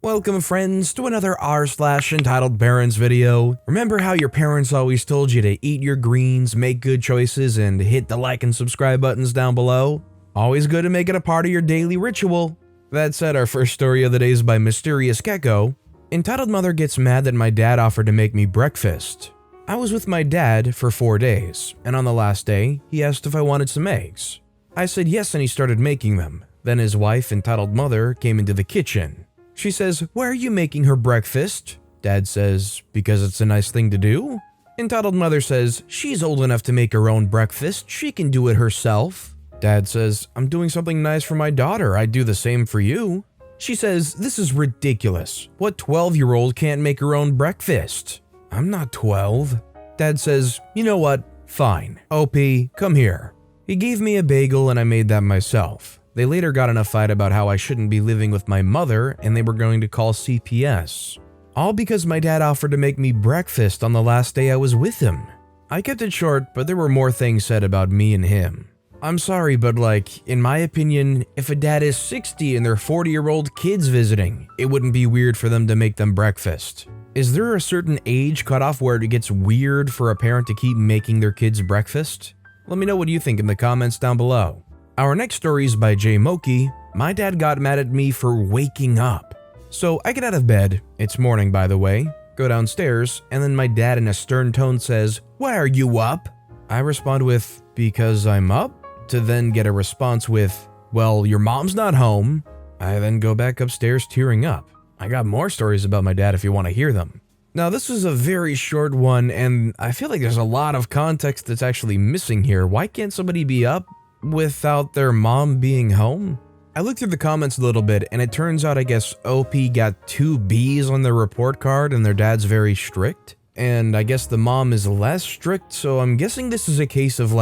Welcome friends to another r/entitled parents video. Remember how your parents always told you to eat your greens, make good choices, and hit the like and subscribe buttons down below? Always good to make it a part of your daily ritual. That said, our first story of the day is by Mysterious Gecko. Entitled Mother gets mad that my dad offered to make me breakfast. I was with my dad for 4 days, and on the last day, he asked if I wanted some eggs. I said yes and he started making them. Then his wife, Entitled Mother, came into the kitchen. She says, "Why are you making her breakfast?" Dad says, "Because it's a nice thing to do." Entitled Mother says, "She's old enough to make her own breakfast. She can do it herself." Dad says, "I'm doing something nice for my daughter. I'd do the same for you." She says, "This is ridiculous. What 12-year-old can't make her own breakfast?" "I'm not 12. Dad says, "You know what? Fine. OP, come here." He gave me a bagel and I made that myself. They later got in a fight about how I shouldn't be living with my mother and they were going to call CPS. All because my dad offered to make me breakfast on the last day I was with him. I kept it short, but there were more things said about me and him. I'm sorry, but in my opinion, if a dad is 60 and their 40-year-old kids visiting, it wouldn't be weird for them to make them breakfast. Is there a certain age cutoff where it gets weird for a parent to keep making their kids breakfast? Let me know what you think in the comments down below. Our next story is by Jay Moki. My dad got mad at me for waking up. So I get out of bed, it's morning by the way, go downstairs, and then my dad in a stern tone says, "Why are you up?" I respond with, "Because I'm up," to then get a response with, "Well, your mom's not home." I then go back upstairs tearing up. I got more stories about my dad if you want to hear them. Now this is a very short one and I feel like there's a lot of context that's actually missing here. Why can't somebody be up without their mom being home? I looked through the comments a little bit and it turns out I guess OP got 2 B's on their report card and their dad's very strict. And I guess the mom is less strict, so I'm guessing this is a case of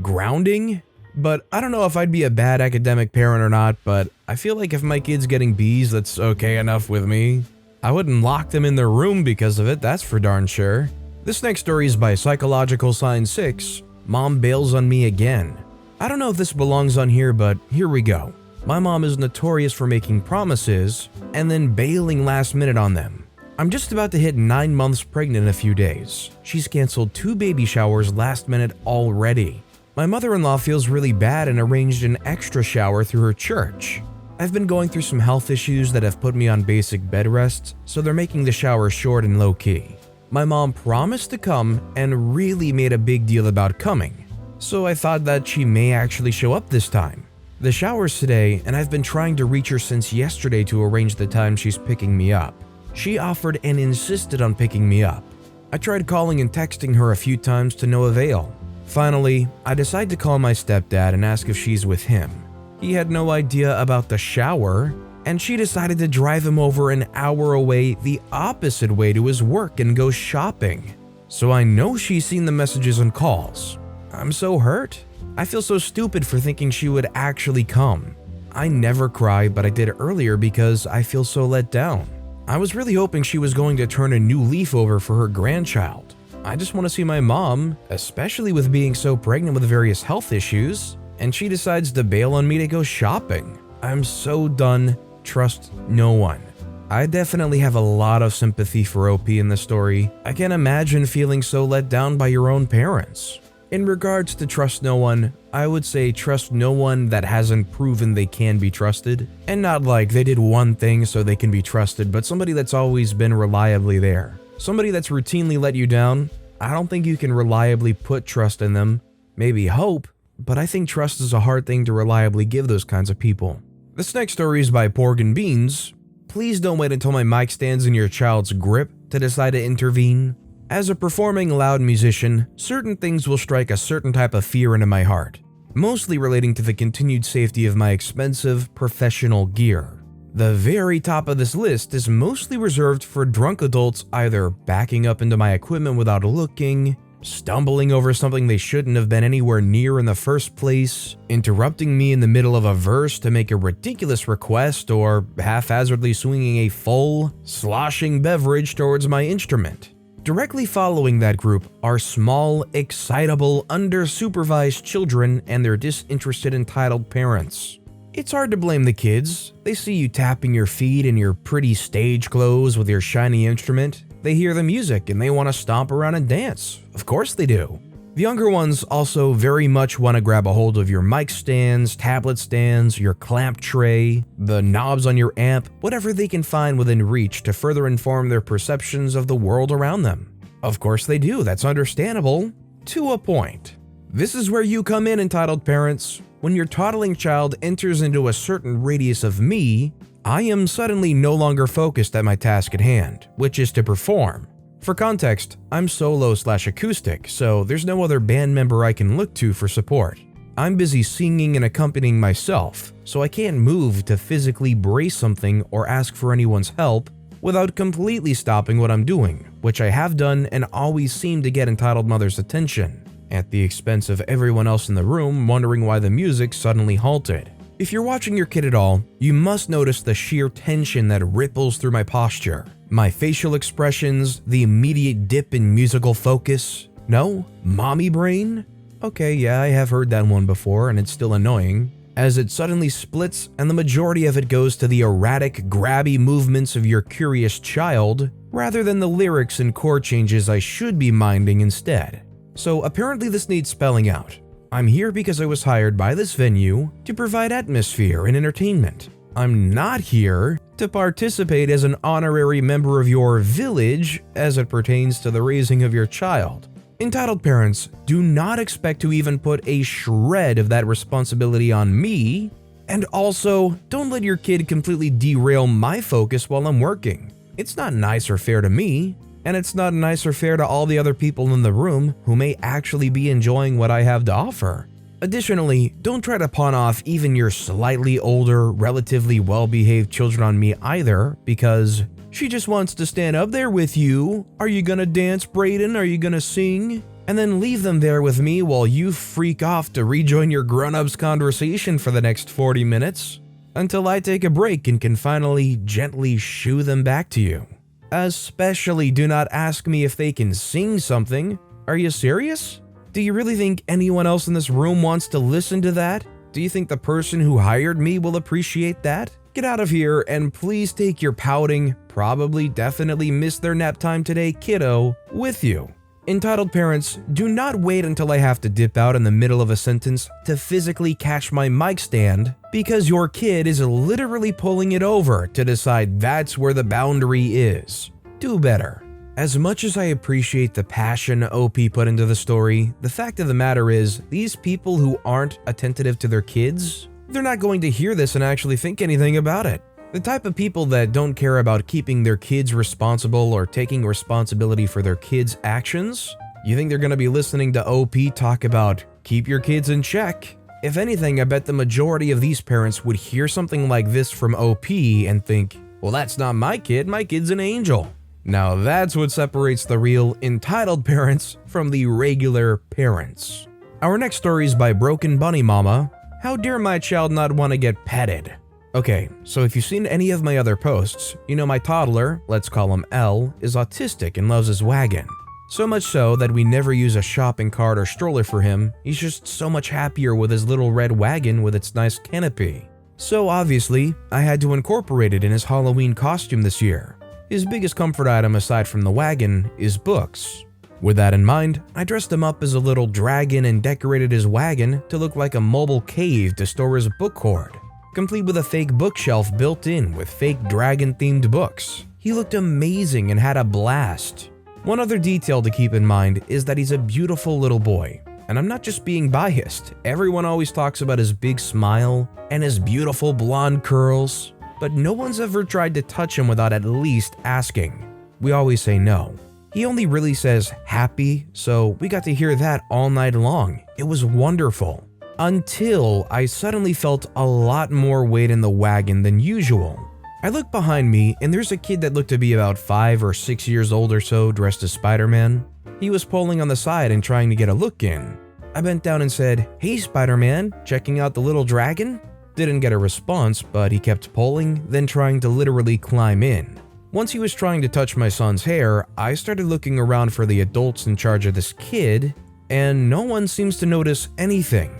grounding. But I don't know if I'd be a bad academic parent or not, but I feel like if my kid's getting B's, that's okay enough with me. I wouldn't lock them in their room because of it, that's for darn sure. This next story is by Psychological Sign 6. Mom bails on me again. I don't know if this belongs on here, but here we go. My mom is notorious for making promises and then bailing last minute on them. I'm just about to hit 9 months pregnant in a few days. She's canceled 2 baby showers last minute already. My mother-in-law feels really bad and arranged an extra shower through her church. I've been going through some health issues that have put me on basic bed rests, so they're making the shower short and low-key. My mom promised to come and really made a big deal about coming. So I thought that she may actually show up this time. The shower's today, and I've been trying to reach her since yesterday to arrange the time she's picking me up. She offered and insisted on picking me up. I tried calling and texting her a few times to no avail. Finally, I decide to call my stepdad and ask if she's with him. He had no idea about the shower, and she decided to drive him over an hour away the opposite way to his work and go shopping. So I know she's seen the messages and calls. I'm so hurt. I feel so stupid for thinking she would actually come. I never cry, but I did earlier because I feel so let down. I was really hoping she was going to turn a new leaf over for her grandchild. I just want to see my mom, especially with being so pregnant with various health issues, and she decides to bail on me to go shopping. I'm so done. Trust no one. I definitely have a lot of sympathy for OP in this story. I can't imagine feeling so let down by your own parents. In regards to trust no one, I would say trust no one that hasn't proven they can be trusted. And not they did one thing so they can be trusted, but somebody that's always been reliably there. Somebody that's routinely let you down, I don't think you can reliably put trust in them. Maybe hope, but I think trust is a hard thing to reliably give those kinds of people. This next story is by Pork and Beans. Please don't wait until my mic stands in your child's grip to decide to intervene. As a performing loud musician, certain things will strike a certain type of fear into my heart, mostly relating to the continued safety of my expensive, professional gear. The very top of this list is mostly reserved for drunk adults either backing up into my equipment without looking, stumbling over something they shouldn't have been anywhere near in the first place, interrupting me in the middle of a verse to make a ridiculous request, or haphazardly swinging a full, sloshing beverage towards my instrument. Directly following that group are small, excitable, under-supervised children and their disinterested entitled parents. It's hard to blame the kids. They see you tapping your feet in your pretty stage clothes with your shiny instrument. They hear the music and they want to stomp around and dance. Of course they do. The younger ones also very much want to grab a hold of your mic stands, tablet stands, your clamp tray, the knobs on your amp, whatever they can find within reach to further inform their perceptions of the world around them. Of course they do, that's understandable, to a point. This is where you come in, entitled parents. When your toddling child enters into a certain radius of me, I am suddenly no longer focused at my task at hand, which is to perform. For context, I'm solo/acoustic, so there's no other band member I can look to for support. I'm busy singing and accompanying myself, so I can't move to physically brace something or ask for anyone's help without completely stopping what I'm doing, which I have done and always seem to get entitled mother's attention, at the expense of everyone else in the room wondering why the music suddenly halted. If you're watching your kid at all, you must notice the sheer tension that ripples through my posture, my facial expressions, the immediate dip in musical focus. No? Mommy brain? Okay, yeah, I have heard that one before and it's still annoying, as it suddenly splits and the majority of it goes to the erratic, grabby movements of your curious child, rather than the lyrics and chord changes I should be minding instead. So apparently this needs spelling out. I'm here because I was hired by this venue to provide atmosphere and entertainment. I'm not here to participate as an honorary member of your village as it pertains to the raising of your child. Entitled parents, do not expect to even put a shred of that responsibility on me, and also don't let your kid completely derail my focus while I'm working. It's not nice or fair to me, and it's not nice or fair to all the other people in the room who may actually be enjoying what I have to offer. Additionally, don't try to pawn off even your slightly older, relatively well-behaved children on me either, because she just wants to stand up there with you. Are you gonna dance, Brayden? Are you gonna sing? And then leave them there with me while you freak off to rejoin your grown-ups conversation for the next 40 minutes, until I take a break and can finally gently shoo them back to you. Especially do not ask me if they can sing something. Are you serious? Do you really think anyone else in this room wants to listen to that? Do you think the person who hired me will appreciate that? Get out of here and please take your pouting, probably definitely missed their nap time today kiddo with you. Entitled parents, do not wait until I have to dip out in the middle of a sentence to physically catch my mic stand because your kid is literally pulling it over to decide that's where the boundary is. Do better. As much as I appreciate the passion OP put into the story, the fact of the matter is these people who aren't attentive to their kids, they're not going to hear this and actually think anything about it. The type of people that don't care about keeping their kids responsible or taking responsibility for their kids' actions, you think they're going to be listening to OP talk about keep your kids in check? If anything, I bet the majority of these parents would hear something like this from OP and think, well, that's not my kid's an angel. Now that's what separates the real entitled parents from the regular parents. Our next story is by Broken Bunny Mama. How dare my child not want to get petted? Okay, so if you've seen any of my other posts, you know my toddler, let's call him L, is autistic and loves his wagon. So much so that we never use a shopping cart or stroller for him. He's just so much happier with his little red wagon with its nice canopy. So obviously, I had to incorporate it in his Halloween costume this year. His biggest comfort item aside from the wagon is books. With that in mind, I dressed him up as a little dragon and decorated his wagon to look like a mobile cave to store his book hoard, complete with a fake bookshelf built in with fake dragon-themed books. He looked amazing and had a blast. One other detail to keep in mind is that he's a beautiful little boy. And I'm not just being biased. Everyone always talks about his big smile and his beautiful blonde curls, but no one's ever tried to touch him without at least asking. We always say no. He only really says happy, so we got to hear that all night long. It was wonderful. Until I suddenly felt a lot more weight in the wagon than usual. I look behind me and there's a kid that looked to be about 5 or 6 years old or so dressed as Spider-Man. He was pulling on the side and trying to get a look in. I bent down and said, "Hey Spider-Man, checking out the little dragon?" Didn't get a response, but he kept pulling, then trying to literally climb in. Once he was trying to touch my son's hair, I started looking around for the adults in charge of this kid, and no one seems to notice anything.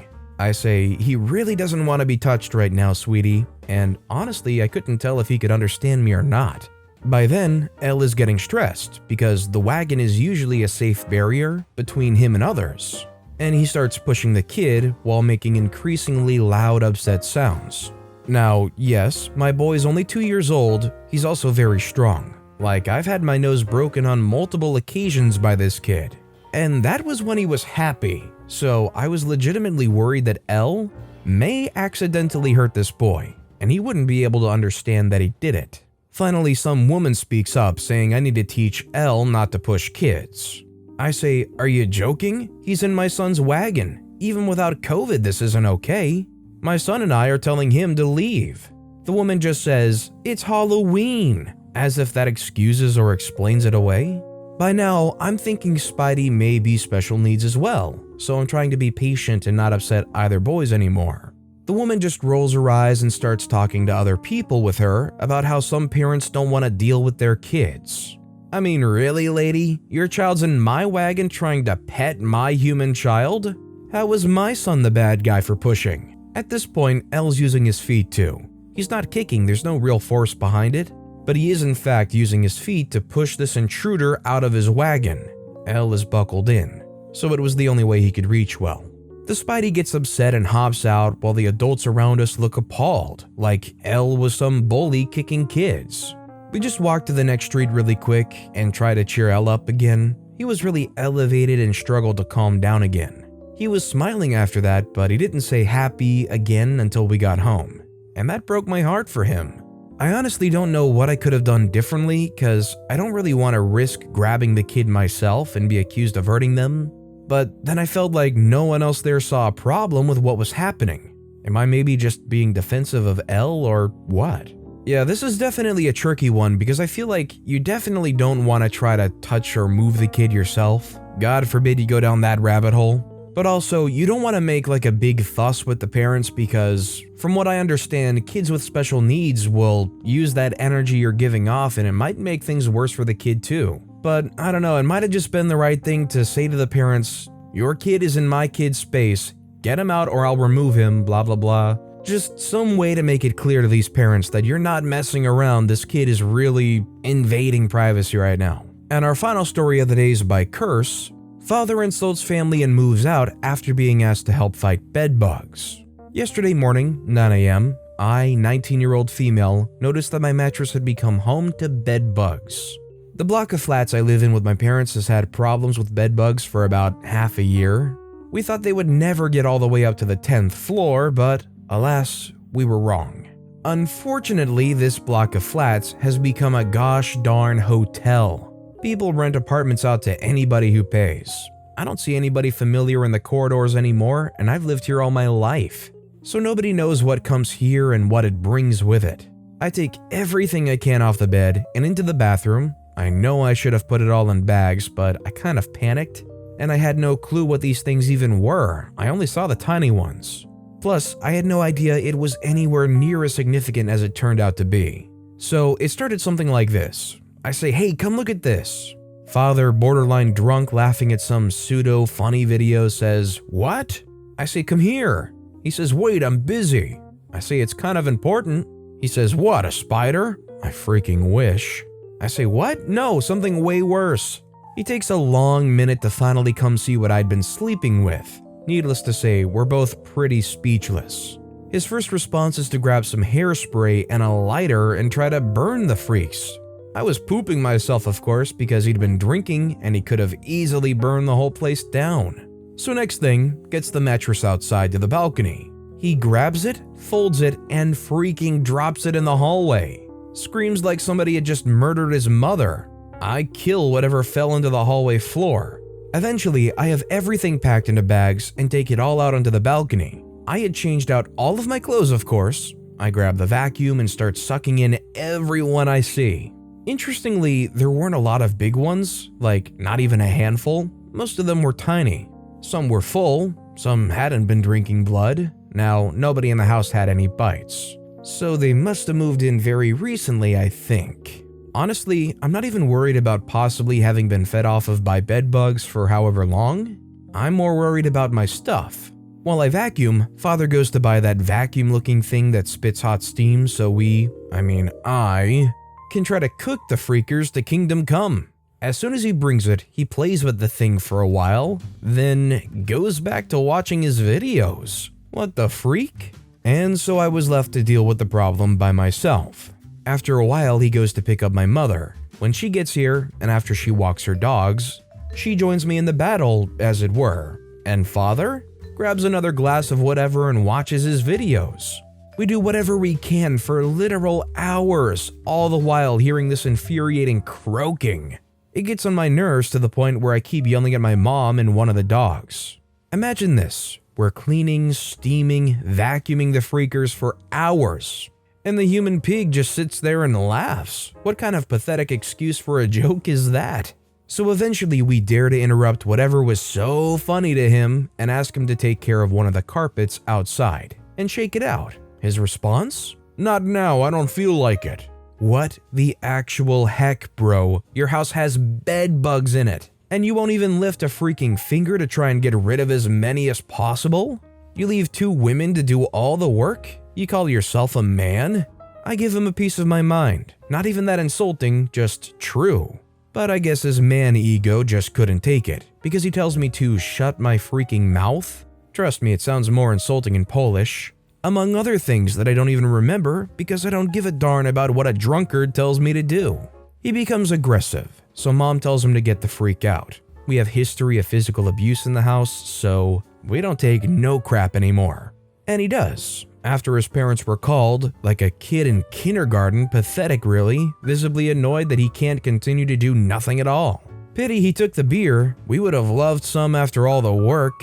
I say, he really doesn't want to be touched right now, sweetie, and honestly, I couldn't tell if he could understand me or not. By then, Elle is getting stressed because the wagon is usually a safe barrier between him and others, and he starts pushing the kid while making increasingly loud, upset sounds. Now, yes, my boy's only 2 years old, he's also very strong. Like, I've had my nose broken on multiple occasions by this kid. And that was when he was happy, so I was legitimately worried that Elle may accidentally hurt this boy, and he wouldn't be able to understand that he did it. Finally, some woman speaks up saying I need to teach Elle not to push kids. I say, are you joking? He's in my son's wagon. Even without COVID, this isn't okay. My son and I are telling him to leave. The woman just says, it's Halloween, as if that excuses or explains it away. By now, I'm thinking Spidey may be special needs as well, so I'm trying to be patient and not upset either boys anymore. The woman just rolls her eyes and starts talking to other people with her about how some parents don't want to deal with their kids. I mean, really, lady? Your child's in my wagon trying to pet my human child? How was my son the bad guy for pushing? At this point, Elle's using his feet too. He's not kicking, there's no real force behind it, but he is in fact using his feet to push this intruder out of his wagon. Elle is buckled in, so it was the only way he could reach well. The Spidey gets upset and hops out while the adults around us look appalled, like Elle was some bully kicking kids. We just walk to the next street really quick and try to cheer Elle up again. He was really elevated and struggled to calm down again. He was smiling after that, but he didn't say happy again until we got home, and that broke my heart for him. I honestly don't know what I could have done differently because I don't really want to risk grabbing the kid myself and be accused of hurting them, but then I felt like no one else there saw a problem with what was happening. Am I maybe just being defensive of Elle or what? Yeah, this is definitely a tricky one because I feel like you definitely don't want to try to touch or move the kid yourself. God forbid you go down that rabbit hole. But also, you don't want to make like a big fuss with the parents because, from what I understand, kids with special needs will use that energy you're giving off and it might make things worse for the kid too. But I don't know, it might have just been the right thing to say to the parents, your kid is in my kid's space, get him out or I'll remove him, blah blah blah. Just some way to make it clear to these parents that you're not messing around, this kid is really invading privacy right now. And our final story of the day is by Curse. Father insults family and moves out after being asked to help fight bed bugs. Yesterday morning, 9 a.m., I, 19-year-old female, noticed that my mattress had become home to bed bugs. The block of flats I live in with my parents has had problems with bed bugs for about half a year. We thought they would never get all the way up to the 10th floor, but alas, we were wrong. Unfortunately, this block of flats has become a gosh darn hotel. People rent apartments out to anybody who pays. I don't see anybody familiar in the corridors anymore, and I've lived here all my life. So nobody knows what comes here and what it brings with it. I take everything I can off the bed and into the bathroom. I know I should have put it all in bags, but I kind of panicked, and I had no clue what these things even were. I only saw the tiny ones. Plus, I had no idea it was anywhere near as significant as it turned out to be. So it started something like this. I say, hey, come look at this. Father, borderline drunk, laughing at some pseudo-funny video, says, what? I say, come here. He says, wait, I'm busy. I say, it's kind of important. He says, what, a spider? I freaking wish. I say, what? No, something way worse. He takes a long minute to finally come see what I'd been sleeping with. Needless to say, we're both pretty speechless. His first response is to grab some hairspray and a lighter and try to burn the freaks. I was pooping myself, of course, because he'd been drinking and he could have easily burned the whole place down. So next thing, gets the mattress outside to the balcony. He grabs it, folds it, and freaking drops it in the hallway. Screams like somebody had just murdered his mother. I kill whatever fell into the hallway floor. Eventually, I have everything packed into bags and take it all out onto the balcony. I had changed out all of my clothes, of course. I grab the vacuum and start sucking in everyone I see. Interestingly, there weren't a lot of big ones, like not even a handful. Most of them were tiny. Some were full, some hadn't been drinking blood. Now, nobody in the house had any bites. So they must have moved in very recently, I think. Honestly, I'm not even worried about possibly having been fed off of by bed bugs for however long. I'm more worried about my stuff. While I vacuum, Father goes to buy that vacuum-looking thing that spits hot steam so I can try to cook the freakers to kingdom come. As soon as he brings it, he plays with the thing for a while, then goes back to watching his videos. What the freak? And so I was left to deal with the problem by myself. After a while, he goes to pick up my mother. When she gets here, and after she walks her dogs, she joins me in the battle, as it were. And Father grabs another glass of whatever and watches his videos. We do whatever we can for literal hours, all the while hearing this infuriating croaking. It gets on my nerves to the point where I keep yelling at my mom and one of the dogs. Imagine this. We're cleaning, steaming, vacuuming the freakers for hours. And the human pig just sits there and laughs. What kind of pathetic excuse for a joke is that? So eventually we dare to interrupt whatever was so funny to him and ask him to take care of one of the carpets outside and shake it out. His response? Not now, I don't feel like it. What the actual heck, bro? Your house has bed bugs in it, and you won't even lift a freaking finger to try and get rid of as many as possible? You leave 2 women to do all the work? You call yourself a man? I give him a piece of my mind. Not even that insulting, just true. But I guess his man ego just couldn't take it, because he tells me to shut my freaking mouth. Trust me, it sounds more insulting in Polish. Among other things that I don't even remember because I don't give a darn about what a drunkard tells me to do. He becomes aggressive, so mom tells him to get the freak out. We have history of physical abuse in the house, so we don't take no crap anymore. And he does. After his parents were called, like a kid in kindergarten, pathetic really, visibly annoyed that he can't continue to do nothing at all. Pity he took the beer, we would have loved some after all the work.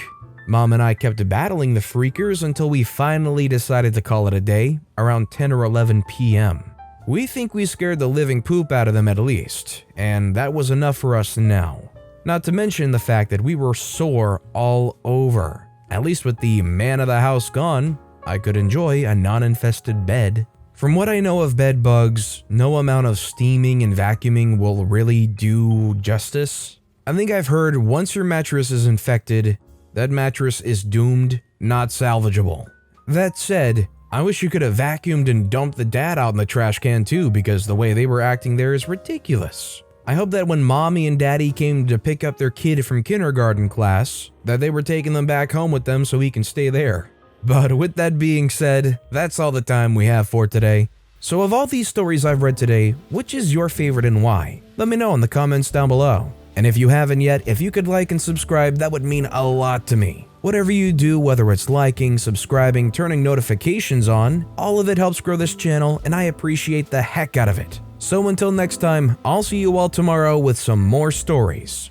Mom and I kept battling the freakers until we finally decided to call it a day, around 10 or 11 p.m. We think we scared the living poop out of them at least, and that was enough for us now. Not to mention the fact that we were sore all over. At least with the man of the house gone, I could enjoy a non-infested bed. From what I know of bed bugs, no amount of steaming and vacuuming will really do justice. I think I've heard once your mattress is infected, that mattress is doomed, not salvageable. That said, I wish you could have vacuumed and dumped the dad out in the trash can too, because the way they were acting there is ridiculous. I hope that when mommy and daddy came to pick up their kid from kindergarten class, that they were taking them back home with them so he can stay there. But with that being said, that's all the time we have for today. So of all these stories I've read today, which is your favorite and why? Let me know in the comments down below. And if you haven't yet, if you could like and subscribe, that would mean a lot to me. Whatever you do, whether it's liking, subscribing, turning notifications on, all of it helps grow this channel and I appreciate the heck out of it. So until next time, I'll see you all tomorrow with some more stories.